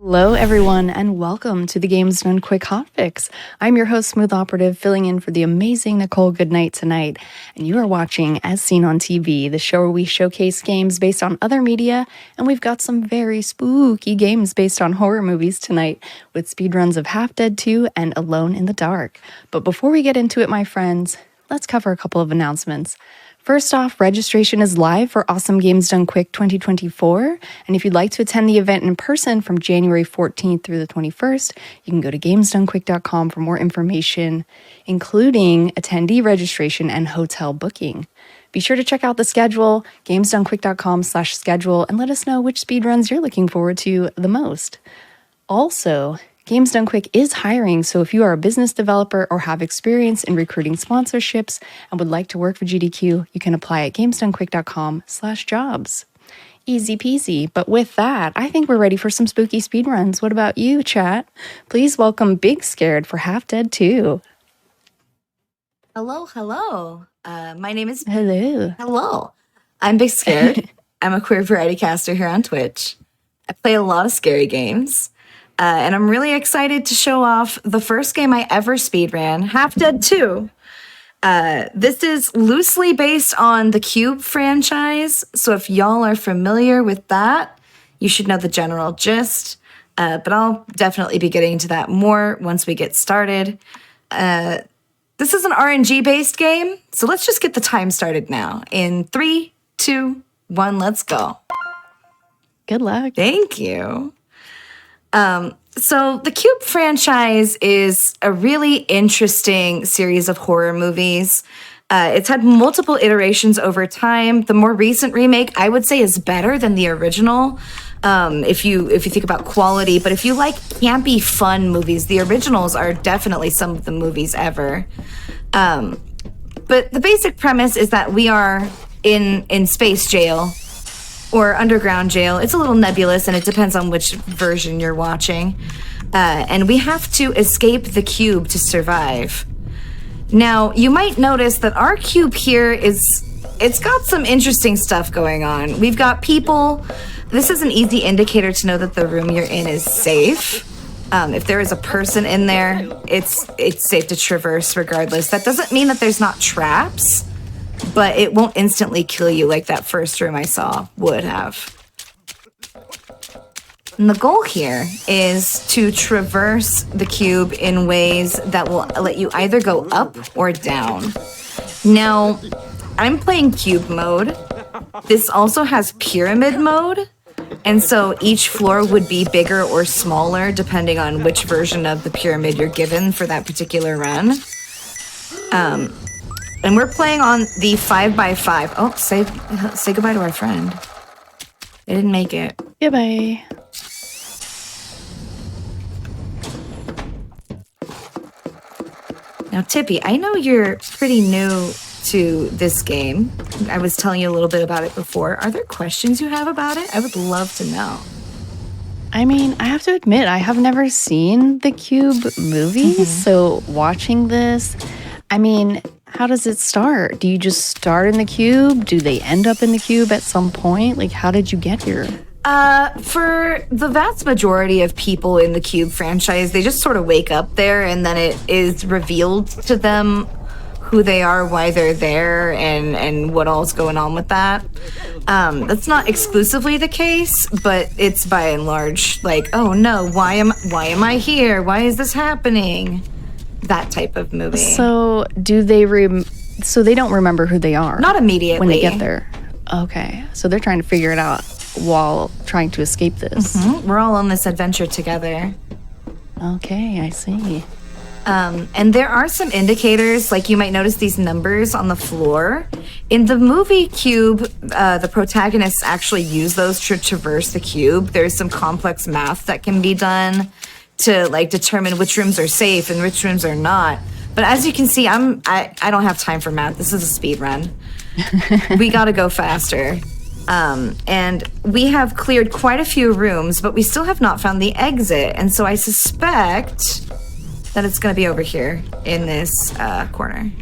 Hello, everyone, and welcome to the Games Done Quick Hotfix. I'm your host, Smooth Operative, filling in for the amazing Nicole Goodnight tonight. And you are watching As Seen on TV, the show where we showcase games based on other media, and we've got some very spooky games based on horror movies tonight, with speedruns of Half Dead 2 and Alone in the Dark. But before we get into it, my friends, let's cover a couple of announcements. First off, registration is live for Awesome Games Done Quick 2024, and if you'd like to attend the event in person from January 14th through the 21st, you can go to gamesdonequick.com for more information, including attendee registration and hotel booking. Be sure to check out the schedule, gamesdonequick.com/schedule, and let us know which speedruns you're looking forward to the most. Also, Games Done Quick is hiring, so if you are a business developer or have experience in recruiting sponsorships and would like to work for GDQ, you can apply at gamesdonequick.com/jobs. Easy peasy. But with that, I think we're ready for some spooky speedruns. What about you, chat? Please welcome Big Scared for Half Dead 2. Hello. My name is... Hello. I'm Big Scared. I'm a queer variety caster here on Twitch. I play a lot of scary games. And I'm really excited to show off the first game I ever speedran, Half Dead 2. This is loosely based on the Cube franchise, so if y'all are familiar with that, you should know the general gist. But I'll definitely be getting into that more once we get started. This is an RNG-based game, so let's just get the time started now. In 3, 2, 1, let's go. Good luck. Thank you. So the Cube franchise is a really interesting series of horror movies. It's had multiple iterations over time. The more recent remake, I would say, is better than the original. If you think about quality, but if you like campy, fun movies, the originals are definitely some of the movies ever. But the basic premise is that we are in space jail. Or underground jail. It's a little nebulous, and it depends on which version you're watching. And we have to escape the cube to survive. Now, you might notice that our cube here it's got some interesting stuff going on. We've got people. This is an easy indicator to know that the room you're in is safe. If there is a person in there, it's safe to traverse regardless. That doesn't mean that there's not traps, but it won't instantly kill you like that first room I saw would have. And the goal here is to traverse the cube in ways that will let you either go up or down. Now, I'm playing cube mode. This also has pyramid mode, and so each floor would be bigger or smaller depending on which version of the pyramid you're given for that particular run. And we're playing on the 5x5. Oh, say goodbye to our friend. They didn't make it. Goodbye. Now, Tippy, I know you're pretty new to this game. I was telling you a little bit about it before. Are there questions you have about it? I would love to know. I mean, I have to admit, I have never seen the Cube movies, so watching this, I mean, how does it start? Do you just start in the cube? Do they end up in the cube at some point? Like, how did you get here? For the vast majority of people in the Cube franchise, they just sort of wake up there and then it is revealed to them who they are, why they're there, and what all's going on with that. That's not exclusively the case, but it's by and large like, oh no, why am I here? Why is this happening? That type of movie. So do they so they don't remember who they are? Not immediately. When they get there. Okay. So they're trying to figure it out while trying to escape this. We're all on this adventure together. Okay, I see. And there are some indicators, like you might notice these numbers on the floor. In the movie Cube, the protagonists actually use those to traverse the cube. There's some complex math that can be done to like determine which rooms are safe and which rooms are not. But as you can see, I don't have time for math. This is a speed run. We gotta go faster. And we have cleared quite a few rooms, but we still have not found the exit. And so I suspect that it's gonna be over here in this corner.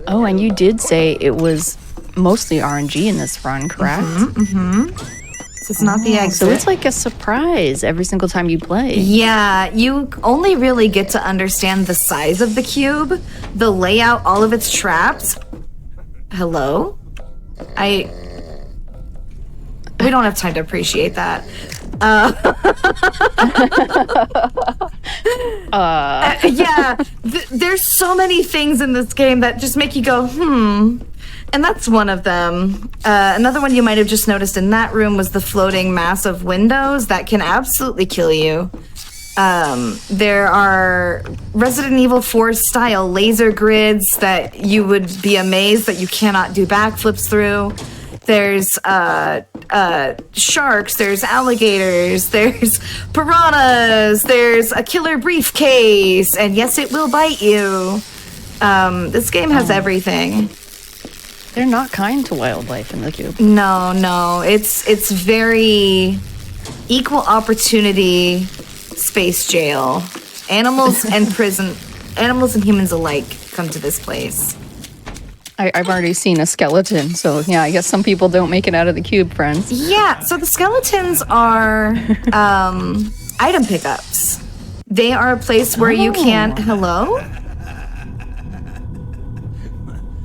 Oh, and you did say it was mostly RNG in this run, correct? So it's not the exit. So it's like a surprise every single time you play. Yeah, you only really get to understand the size of the cube, the layout, all of its traps. Hello? We don't have time to appreciate that. There's so many things in this game that just make you go, and that's one of them. Another one you might have just noticed in that room was the floating mass of windows that can absolutely kill you. There are Resident Evil 4 style laser grids that you would be amazed that you cannot do backflips through. There's sharks, there's alligators, there's piranhas, there's a killer briefcase, and yes, it will bite you. This game has everything. They're not kind to wildlife in the cube. No, it's very equal opportunity space jail. Animals and humans alike come to this place. I've already seen a skeleton, so yeah, I guess some people don't make it out of the cube, friends. Yeah, so the skeletons are item pickups. They are a place where you can... Hello?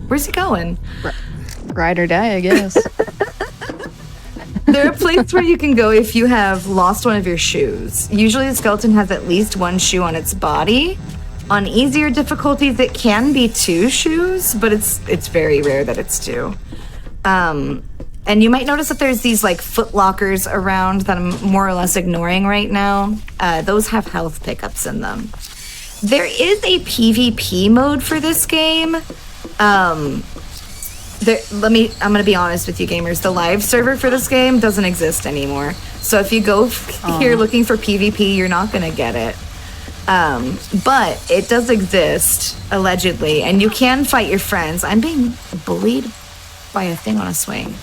Where's he going? Ride or die, I guess. They're a place where you can go if you have lost one of your shoes. Usually the skeleton has at least one shoe on its body. On easier difficulties, it can be 2 shoes, but it's very rare that it's 2. And you might notice that there's these like foot lockers around that I'm more or less ignoring right now. Those have health pickups in them. There is a PvP mode for this game. I'm gonna be honest with you gamers, the live server for this game doesn't exist anymore. So if you go here looking for PvP, you're not gonna get it. But it does exist, allegedly, and you can fight your friends. I'm being bullied by a thing on a swing.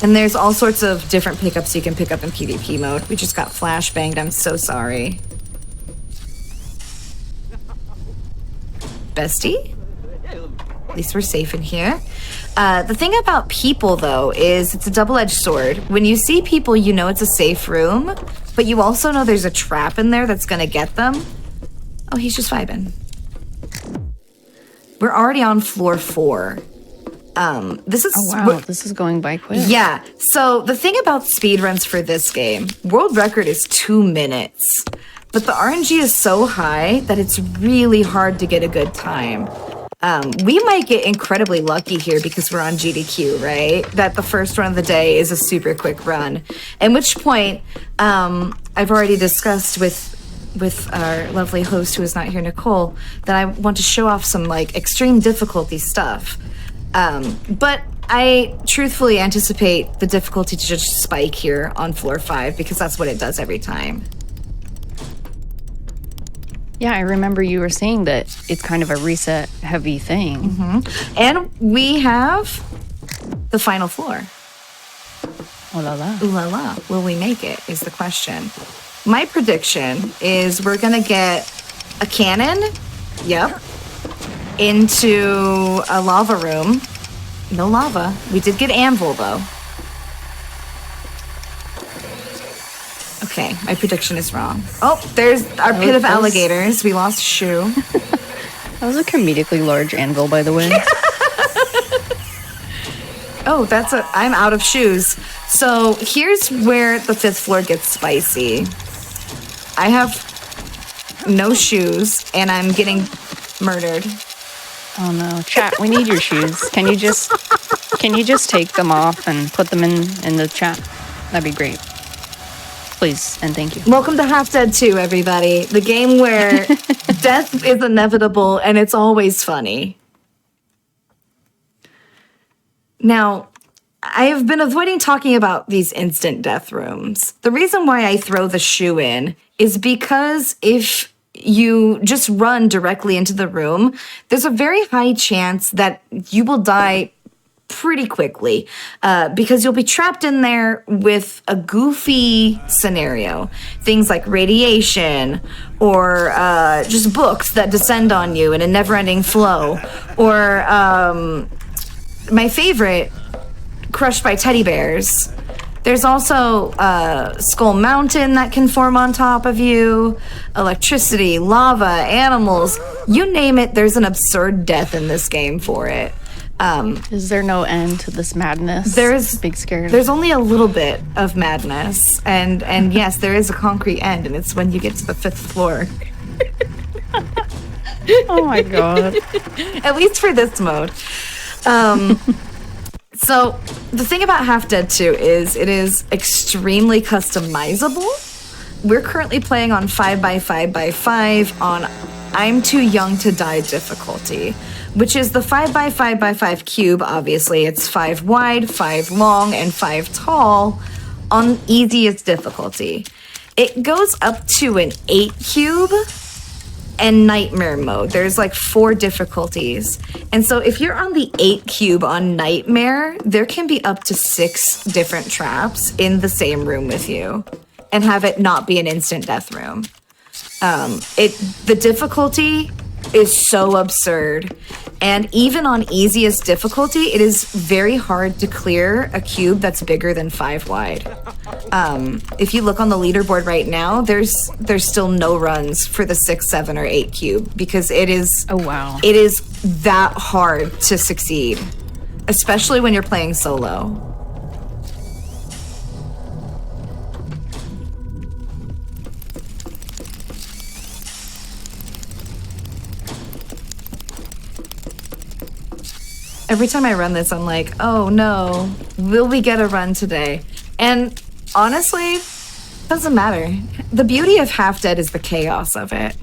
And there's all sorts of different pickups you can pick up in PvP mode. We just got flashbanged, I'm so sorry. Bestie? At least we're safe in here. The thing about people, though, is it's a double-edged sword. When you see people, you know it's a safe room, but you also know there's a trap in there that's going to get them. Oh, he's just vibing. We're already on floor 4. This is going by quick. Yeah. So the thing about speedruns for this game, world record is 2 minutes, but the RNG is so high that it's really hard to get a good time. We might get incredibly lucky here because we're on GDQ, right? That the first run of the day is a super quick run. At which point, I've already discussed with our lovely host who is not here, Nicole, that I want to show off some like extreme difficulty stuff. But I truthfully anticipate the difficulty to just spike here on floor 5 because that's what it does every time. Yeah, I remember you were saying that it's kind of a reset heavy thing. Mm-hmm. And we have the final floor. Oh la la. Ooh la la. Will we make it is the question. My prediction is we're gonna get a cannon, yep, into a lava room. No lava. We did get anvil though. Okay, my prediction is wrong. Oh, there's our pit of alligators. We lost a shoe. That was a comedically large anvil, by the way. Oh, I'm out of shoes. So here's where the 5th floor gets spicy. I have no shoes, and I'm getting murdered. Oh no, chat, we need your shoes. Can you just take them off and put them in the chat? That'd be great. Please, and thank you. Welcome to Half Dead 2, everybody. The game where death is inevitable and it's always funny. Now, I have been avoiding talking about these instant death rooms. The reason why I throw the shoe in is because if you just run directly into the room, there's a very high chance that you will die pretty quickly because you'll be trapped in there with a goofy scenario. Things like radiation or just books that descend on you in a never-ending flow or my favorite, crushed by teddy bears. There's also Skull Mountain that can form on top of you, electricity, lava, animals, you name it, there's an absurd death in this game for it. Is there no end to this madness? There's big scared. There's only a little bit of madness, and yes, there is a concrete end, and it's when you get to the 5th floor. Oh my god! At least for this mode. So the thing about Half Dead 2 is it is extremely customizable. We're currently playing on 5x5x5 on I'm Too Young to Die difficulty, which is the 5x5x5 cube. Obviously, it's 5 wide, 5 long, and 5 tall on easiest difficulty. It goes up to an 8 cube and nightmare mode. There's like 4 difficulties. And so if you're on the 8 cube on nightmare, there can be up to 6 different traps in the same room with you and have it not be an instant death room. The difficulty is so absurd. And even on easiest difficulty, it is very hard to clear a cube that's bigger than 5 wide. If you look on the leaderboard right now, there's still no runs for the 6, 7, or 8 cube because it is it is that hard to succeed, especially when you're playing solo. Every time I run this, I'm like, oh no, will we get a run today? And honestly, doesn't matter. The beauty of Half Dead is the chaos of it.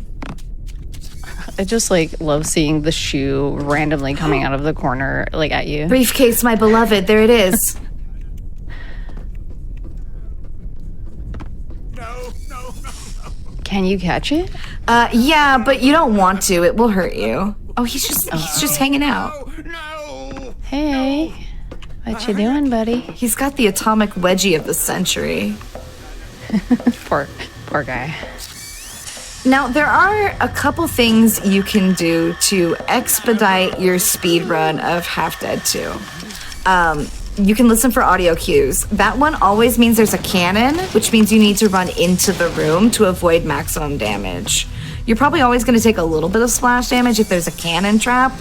I just like love seeing the shoe randomly coming out of the corner, like at you. Briefcase, my beloved, there it is. No. Can you catch it? Yeah, but you don't want to. It will hurt you. Oh, he's just hanging out. No. Hey, what you doing, buddy? He's got the atomic wedgie of the century. Poor guy. Now, there are a couple things you can do to expedite your speed run of Half Dead 2. You can listen for audio cues. That one always means there's a cannon, which means you need to run into the room to avoid maximum damage. You're probably always going to take a little bit of splash damage if there's a cannon trap,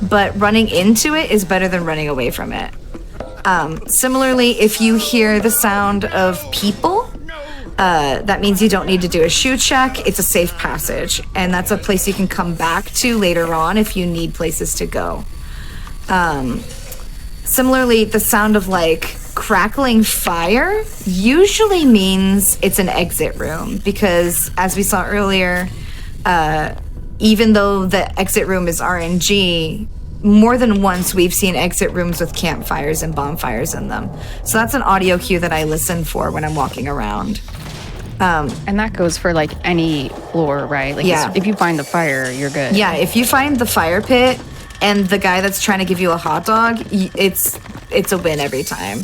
but running into it is better than running away from it. Similarly, if you hear the sound of people, that means you don't need to do a shoe check. It's a safe passage, and that's a place you can come back to later on if you need places to go. Similarly, the sound of like crackling fire usually means it's an exit room because, as we saw earlier, even though the exit room is RNG, more than once we've seen exit rooms with campfires and bonfires in them. So that's an audio cue that I listen for when I'm walking around. And that goes for like any floor, right? Like Yeah. if you find the fire, you're good. Yeah, if you find the fire pit and the guy that's trying to give you a hot dog, it's a win every time.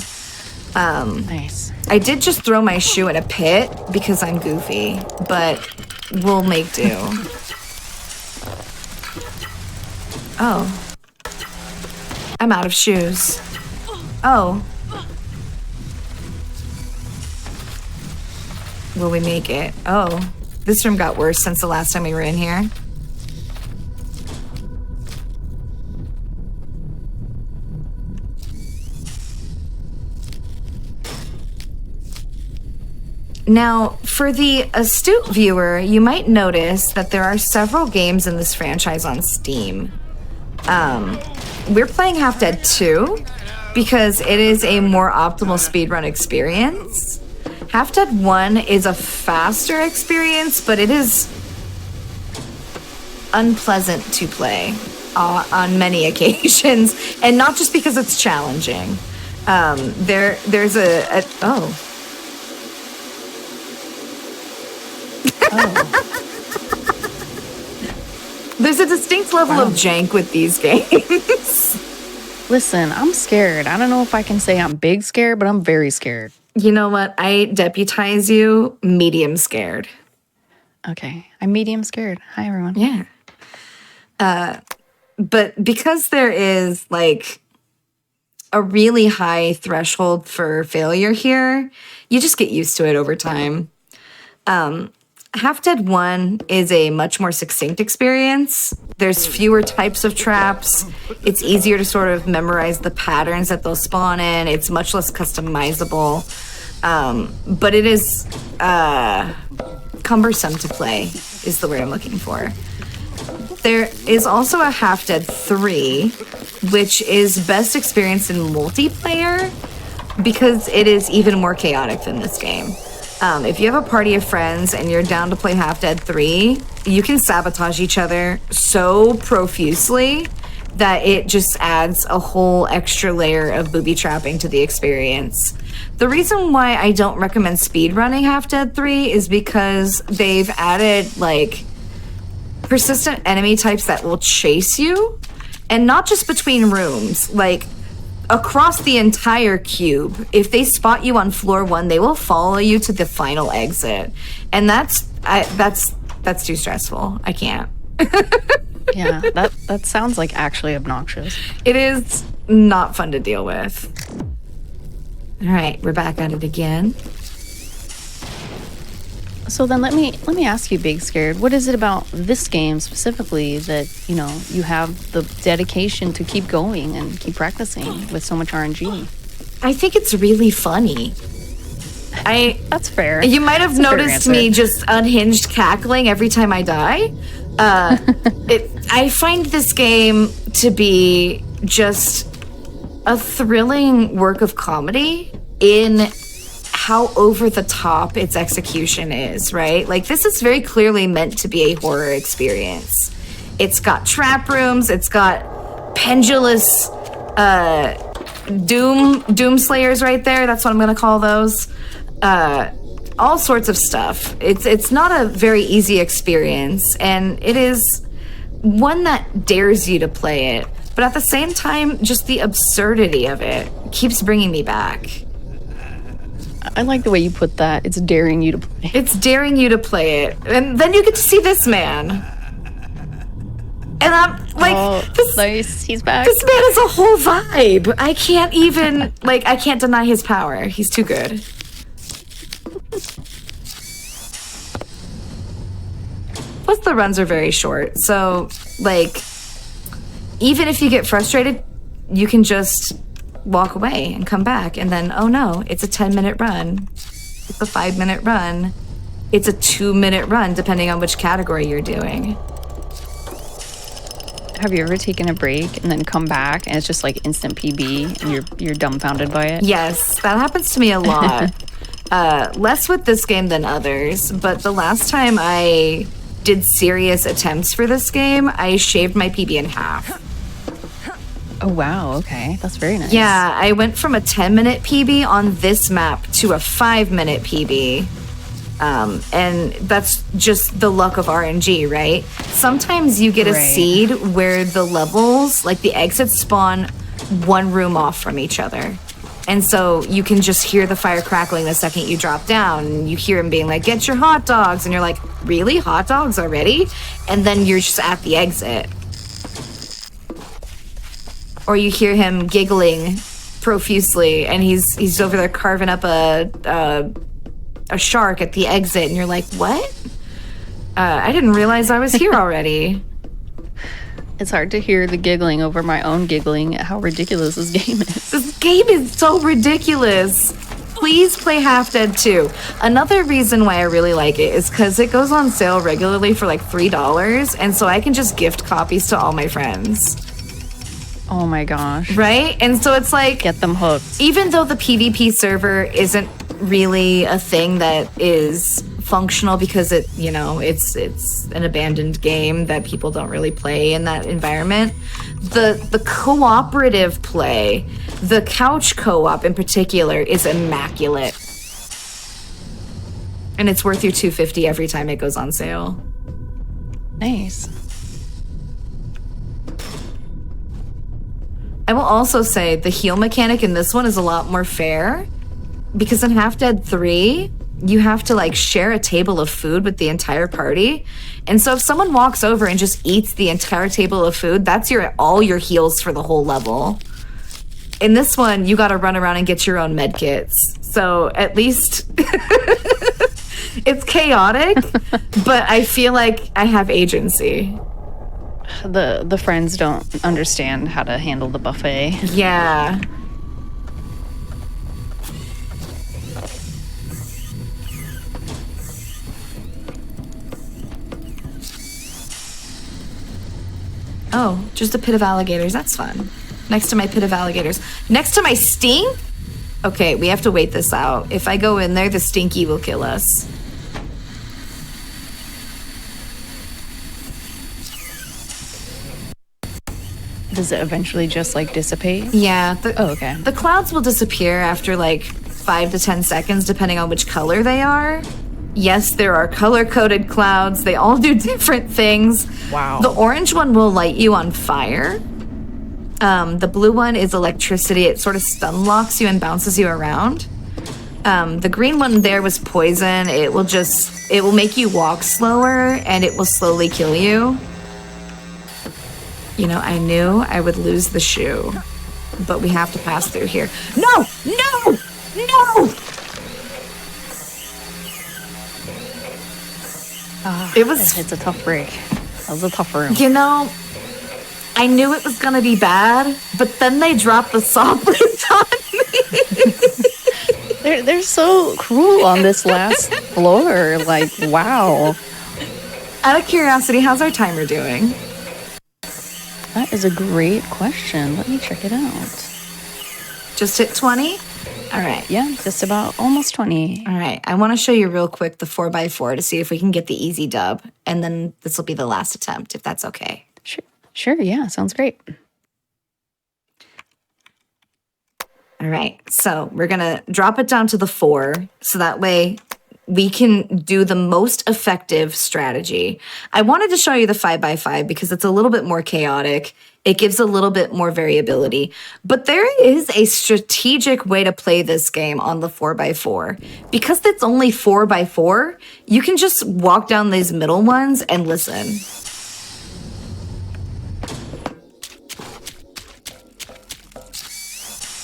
Nice. I did just throw my shoe in a pit because I'm goofy, but we'll make do. Oh. I'm out of shoes. Oh. Will we make it? Oh. This room got worse since the last time we were in here. Now, for the astute viewer, you might notice that there are several games in this franchise on Steam. We're playing Half Dead 2 because it is a more optimal speedrun experience. Half Dead 1 is a faster experience, but it is unpleasant to play on many occasions, and not just because it's challenging. There's a oh. There's a distinct level of jank with these games. Listen, I'm scared. I don't know if I can say I'm big scared, but I'm very scared. You know what? I deputize you medium scared. Okay. I'm medium scared. Hi, everyone. Yeah. But because there is like a really high threshold for failure here. You just get used to it over time. Half Dead 1 is a much more succinct experience. There's fewer types of traps. It's easier to sort of memorize the patterns that they'll spawn in. It's much less customizable. But it is cumbersome to play, is the word I'm looking for. There is also a Half Dead 3, which is best experienced in multiplayer because it is even more chaotic than this game. If you have a party of friends and you're down to play Half Dead 3, you can sabotage each other so profusely that it just adds a whole extra layer of booby trapping to the experience. The reason why I don't recommend speedrunning Half Dead 3 is because they've added, like, persistent enemy types that will chase you, and not just between rooms, like across the entire cube. If they spot you on floor 1, they will follow you to the final exit, and that's too stressful. I can't. Yeah, that sounds like actually obnoxious. It is not fun to deal with. All right, we're back at it again. So then let me ask you, Big Scared, what is it about this game specifically that, you know, you have the dedication to keep going and keep practicing with so much RNG? I think it's really funny. That's fair. You might have noticed me just unhinged cackling every time I die. I find this game to be just a thrilling work of comedy in how over the top its execution is, right? Like, this is very clearly meant to be a horror experience. It's got trap rooms, it's got pendulous doom slayers right there. That's what I'm gonna call those. All sorts of stuff. It's not a very easy experience, and it is one that dares you to play it. But at the same time, just the absurdity of it keeps bringing me back. I like the way you put that. It's daring you to play. It's daring you to play it. And then you get to see this man. And I'm like, nice. He's back. This man is a whole vibe. I can't even, I can't deny his power. He's too good. Plus, the runs are very short. So, even if you get frustrated, you can just walk away and come back. And then, oh no, it's a 10-minute run. It's a 5-minute run. It's a 2-minute run, depending on which category you're doing. Have you ever taken a break and then come back and it's just like instant PB and you're dumbfounded by it? Yes, that happens to me a lot. Less with this game than others, but the last time I did serious attempts for this game, I shaved my PB in half. Oh, wow. Okay. That's very nice. Yeah, I went from a 10-minute PB on this map to a 5-minute PB. And that's just the luck of RNG, right? Sometimes you get a seed where the levels, like the exits, spawn one room off from each other. And so you can just hear the fire crackling the second you drop down. And you hear him being like, get your hot dogs. And you're like, really? Hot dogs already? And then you're just at the exit. Or you hear him giggling profusely and he's over there carving up a shark at the exit. And you're like, what? I didn't realize I was here already. It's hard to hear the giggling over my own giggling at how ridiculous this game is. This game is so ridiculous. Please play Half Dead 2. Another reason why I really like it is because it goes on sale regularly for like $3, and so I can just gift copies to all my friends. Oh my gosh. Right? And so it's like, get them hooked. Even though the PvP server isn't really a thing that is functional because it's an abandoned game that people don't really play in that environment, the cooperative play, the couch co-op in particular, is immaculate. And it's worth your $2.50 every time it goes on sale. Nice. I will also say the heal mechanic in this one is a lot more fair, because in Half Dead 3, you have to share a table of food with the entire party. And so if someone walks over and just eats the entire table of food, that's all your heals for the whole level. In this one, you got to run around and get your own med kits. So at least it's chaotic, but I feel like I have agency. The friends don't understand how to handle the buffet. Yeah. Oh, just a pit of alligators. That's fun. Next to my pit of alligators. Next to my stink? Okay, we have to wait this out. If I go in there, the stinky will kill us. Does it eventually just like dissipate? Yeah. Okay. The clouds will disappear after like 5 to 10 seconds, depending on which color they are. Yes, there are color-coded clouds. They all do different things. Wow. The orange one will light you on fire. The blue one is electricity. It sort of stun locks you and bounces you around. The green one there was poison. It will make you walk slower and it will slowly kill you. You know, I knew I would lose the shoe, but we have to pass through here. No! No! No! It's a tough break. That was a tough room. You know, I knew it was gonna be bad, but then they dropped the soft lids on me. They're so cruel on this last floor. Like, wow. Out of curiosity, how's our timer doing? That is a great question. Let me check it out. Just hit 20? All right. Yeah, just about almost 20. All right. I want to show you real quick the 4x4 to see if we can get the easy dub. And then this will be the last attempt, if that's okay. Sure. Yeah, sounds great. All right. So we're going to drop it down to the 4. So that way we can do the most effective strategy. I wanted to show you the 5x5 because it's a little bit more chaotic. It gives a little bit more variability. But there is a strategic way to play this game on the 4x4. Because it's only 4x4, you can just walk down these middle ones and listen.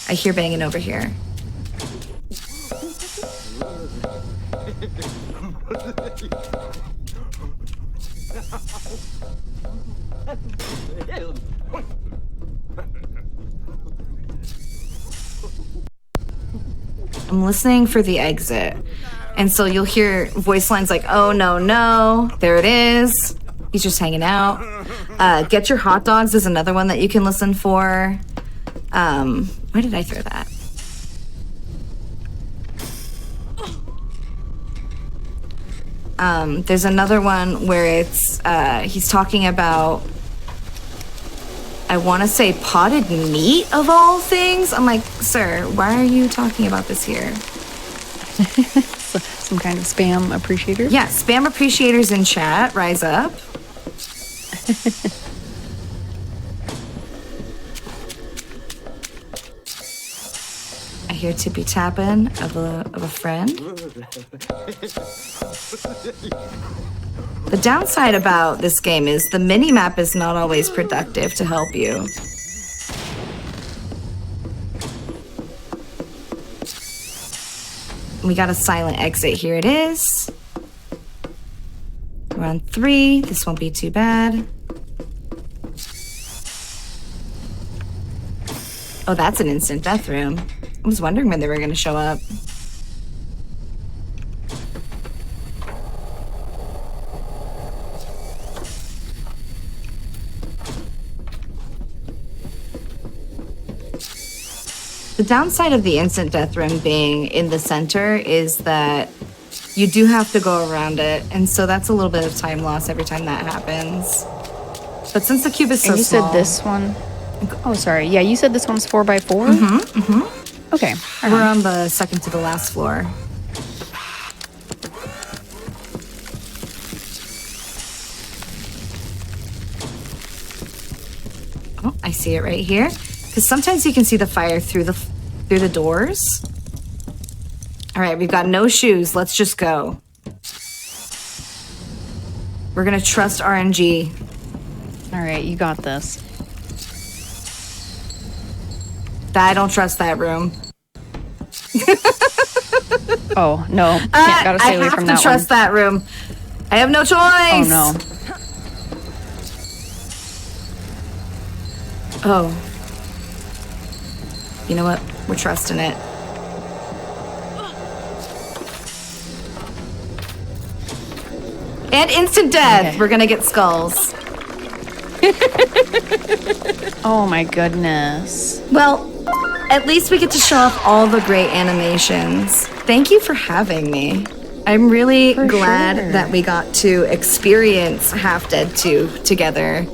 I hear banging over here. I'm listening for the exit. And so you'll hear voice lines like, oh, no, there it is. He's just hanging out. Get your hot dogs is another one that you can listen for. Where did I throw that? There's another one where it's, he's talking about, I want to say potted meat of all things. I'm like, sir, why are you talking about this here? Some kind of spam appreciator? Yeah, spam appreciators in chat, rise up. I hear tippy tapping of a friend. The downside about this game is the mini-map is not always productive to help you. We got a silent exit. Here it is. We're on 3. This won't be too bad. Oh, that's an instant death room. I was wondering when they were going to show up. The downside of the instant death room being in the center is that you do have to go around it, and so that's a little bit of time loss every time that happens. But since the cube is so small... And you said this one... Oh, sorry. Yeah, you said this one's 4x4? Mm-hmm, mm-hmm. Okay. We're on the second to the last floor. Oh, I see it right here. Because sometimes you can see the fire through the doors. All right, we've got no shoes. Let's just go. We're gonna trust RNG. All right, you got this. I don't trust that room. Oh, no. Gotta stay away from that one. I have to trust that room. I have no choice. Oh, no. Oh. You know what? We're trusting it. And instant death. Okay. We're gonna get skulls. Oh my goodness. Well, at least we get to show off all the great animations. Thank you for having me. I'm really glad that we got to experience Half Dead 2 together.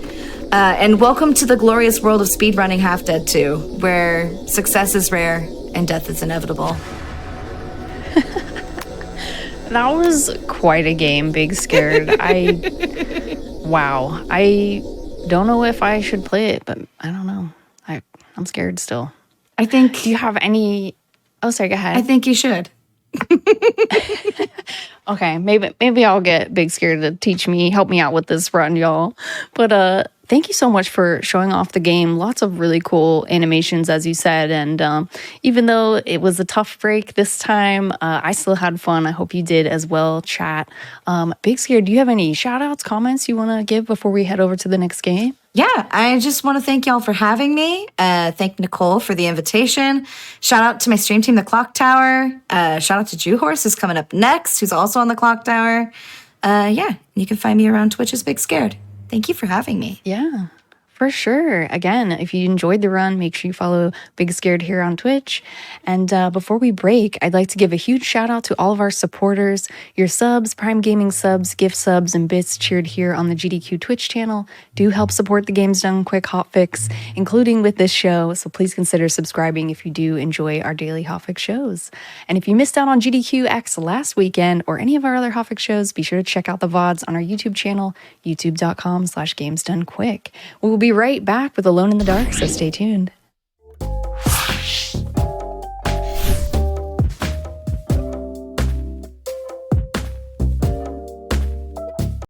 And welcome to the glorious world of speedrunning Half Dead 2, where success is rare and death is inevitable. That was quite a game, Big Scared. Wow. I don't know if I should play it, but I don't know. I'm scared still. I think... Do you have any... Oh, sorry, go ahead. I think you should. Okay, maybe I'll get Big Scared to help me out with this run, y'all. But thank you so much for showing off the game. Lots of really cool animations, as you said. And even though it was a tough break this time, I still had fun. I hope you did as well, chat. Big Scared, do you have any shout outs, comments you want to give before we head over to the next game? Yeah, I just want to thank y'all for having me. Thank Nicole for the invitation. Shout out to my stream team, The Clock Tower. Shout out to Jew Horse, who's coming up next, who's also on The Clock Tower. Yeah, you can find me around Twitch as Big Scared. Thank you for having me. Yeah, for sure. Again, if you enjoyed the run, make sure you follow Big Scared here on Twitch. And before we break, I'd like to give a huge shout out to all of our supporters. Your subs, Prime Gaming subs, gift subs, and bits cheered here on the GDQ Twitch channel do help support the Games Done Quick Hotfix, including with this show. So please consider subscribing if you do enjoy our daily Hotfix shows. And if you missed out on GDQX last weekend or any of our other Hotfix shows, be sure to check out the VODs on our YouTube channel, youtube.com/GamesDoneQuick. We will be right back with Alone in the Dark, so stay tuned.